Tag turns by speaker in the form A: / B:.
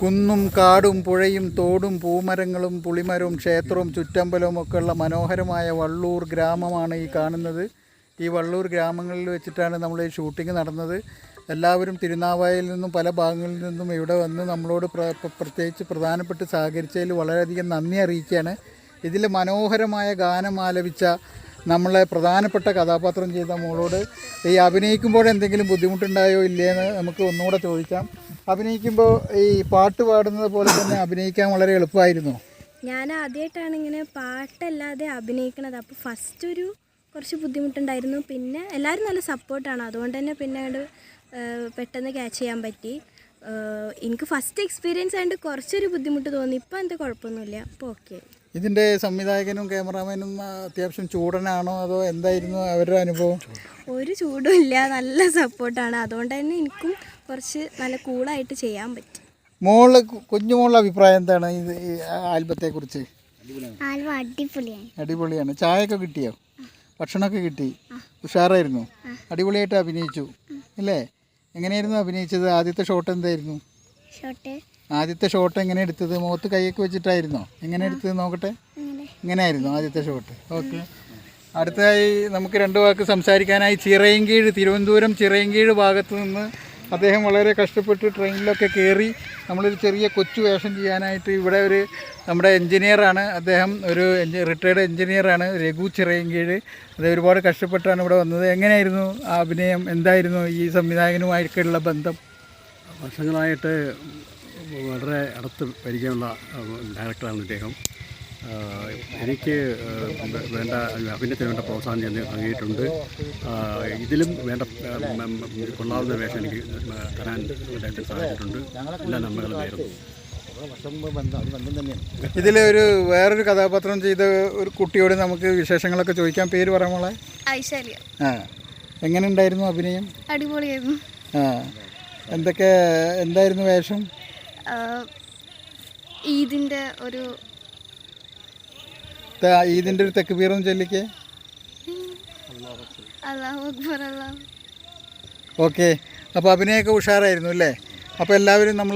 A: കുന്നും കാടും പുഴയും തോടും പൂമരങ്ങളും പുളിമരവും ക്ഷേത്രവും ചുറ്റമ്പലവും ഒക്കെയുള്ള മനോഹരമായ വള്ളൂർ ഗ്രാമമാണ് ഈ കാണുന്നത്. ഈ വള്ളൂർ ഗ്രാമങ്ങളിൽ വെച്ചിട്ടാണ് നമ്മൾ ഈ ഷൂട്ടിംഗ് നടന്നത്. എല്ലാവരും തിരുനാവായയിൽ നിന്നും പല ഭാഗങ്ങളിൽ നിന്നും ഇവിടെ വന്ന് നമ്മളോട് പ്രത്യേകിച്ച് പ്രധാനപ്പെട്ട് സഹകരിച്ചതിൽ വളരെയധികം നന്ദി അറിയിക്കുകയാണ്. ഇതിൽ മനോഹരമായ ഗാനം ആലപിച്ച നമ്മളെ പ്രധാനപ്പെട്ട കഥാപാത്രം ചെയ്ത മോളോട് ഈ അഭിനയിക്കുമ്പോൾ എന്തെങ്കിലും ബുദ്ധിമുട്ടുണ്ടായോ ഇല്ലയെന്ന് നമുക്ക് ഒന്നുകൂടെ ചോദിക്കാം. അഭിനയിക്കുമ്പോൾ ഈ പാട്ട് പാടുന്നത് പോലെ തന്നെ അഭിനയിക്കാൻ വളരെ എളുപ്പമായിരുന്നു.
B: ഞാൻ ആദ്യമായിട്ടാണ് ഇങ്ങനെ പാട്ടല്ലാതെ അഭിനയിക്കണത്. അപ്പോൾ ഫസ്റ്റ് കുറച്ച് ബുദ്ധിമുട്ടുണ്ടായിരുന്നു. പിന്നെ എല്ലാവരും നല്ല സപ്പോർട്ടാണ്, അതുകൊണ്ട് തന്നെ പിന്നെ പെട്ടെന്ന് ക്യാച്ച് ചെയ്യാൻ പറ്റി. എനിക്ക് ഫസ്റ്റ് എക്സ്പീരിയൻസ് ആയതുകൊണ്ട് കുറച്ചൊരു ബുദ്ധിമുട്ട് തോന്നി. ഇപ്പോൾ എന്താ കുഴപ്പമൊന്നുമില്ല, അപ്പോൾ ഓക്കെ.
A: ഇതിൻ്റെ സംവിധായകനും ക്യാമറാമാനും അത്യാവശ്യം ചൂടനാണോ അതോ എന്തായിരുന്നു അവരുടെ അനുഭവം?
B: ഒരു ചൂടും ഇല്ല, നല്ല സപ്പോർട്ടാണ്, അതുകൊണ്ട് തന്നെ എനിക്കും കുറച്ച് നല്ല കൂളായിട്ട് ചെയ്യാൻ പറ്റി.
A: കുഞ്ഞുമോളുടെ അഭിപ്രായം എന്താണ് ഈ ആൽബത്തെക്കുറിച്ച്? അടിപൊളിയാണ്. ചായയൊക്കെ കിട്ടിയോ? ഭക്ഷണമൊക്കെ കിട്ടി? ഉഷാറായിരുന്നു, അടിപൊളിയായിട്ട് അഭിനയിച്ചു അല്ലേ? എങ്ങനെയായിരുന്നു അഭിനയിച്ചത്? ആദ്യത്തെ ഷോട്ട് എന്തായിരുന്നു? ആദ്യത്തെ ഷോട്ട് എങ്ങനെ എടുത്തത്? മുഖത്ത് കൈയൊക്കെ വെച്ചിട്ടായിരുന്നോ? എങ്ങനെ എടുത്തത് നോക്കട്ടെ. ഇങ്ങനെയായിരുന്നു ആദ്യത്തെ ഷോട്ട്. ഓക്കെ, അടുത്തതായി നമുക്ക് രണ്ട് വാക്ക് സംസാരിക്കാനായി ചിറയൻകീഴ്, തിരുവനന്തപുരം ചിറയൻകീഴ് ഭാഗത്ത് നിന്ന് അദ്ദേഹം വളരെ കഷ്ടപ്പെട്ട് ട്രെയിനിലൊക്കെ കയറി നമ്മളൊരു ചെറിയ കൊച്ചു വേഷം ചെയ്യാനായിട്ട് ഇവിടെ നമ്മുടെ എൻജിനീയറാണ് അദ്ദേഹം, ഒരു റിട്ടയർഡ് എൻജിനീയറാണ് രഘു ചിറയൻകീഴ്. അത് ഒരുപാട് കഷ്ടപ്പെട്ടാണ് ഇവിടെ വന്നത്. എങ്ങനെയായിരുന്നു ആ അഭിനയം? എന്തായിരുന്നു ഈ സംവിധായകനുമായിട്ടുള്ള ബന്ധം?
C: വർഷങ്ങളായിട്ട് വളരെ അടുത്ത് പരിചയമുള്ള ഡയറക്ടറാണ് ഇദ്ദേഹം. എനിക്ക് വേണ്ട അഭിനയത്തിന് വേണ്ട പ്രോത്സാഹനം ഞാൻ നൽകിയിട്ടുണ്ട്. ഇതിലും വേണ്ട കൊള്ളാവുന്ന വേഷം എനിക്ക് തരാൻ അദ്ദേഹത്തിന് സാധിച്ചിട്ടുണ്ട്. എല്ലാ നന്മകളും നേരുന്നു.
A: ഇതിലൊരു വേറൊരു കഥാപാത്രം ചെയ്ത ഒരു കുട്ടിയോട് നമുക്ക് വിശേഷങ്ങളൊക്കെ ചോദിക്കാം. പേര് പറയാമോളെ?
B: ഐശ്വര്യ.
A: എങ്ങനെ ഉണ്ടായിരുന്നു അഭിനയം?
B: അടിപൊളിയായിരുന്നു.
A: എന്തായിരുന്നു വേഷം?
B: ഈദിൻ്റെ ഒരു
A: തെക്കുബീറൊന്ന് ചൊല്ലിക്കേ. ഓക്കെ, അപ്പോൾ അഭിനയമൊക്കെ ഉഷാറായിരുന്നു അല്ലേ? അപ്പോൾ എല്ലാവരും നമ്മൾ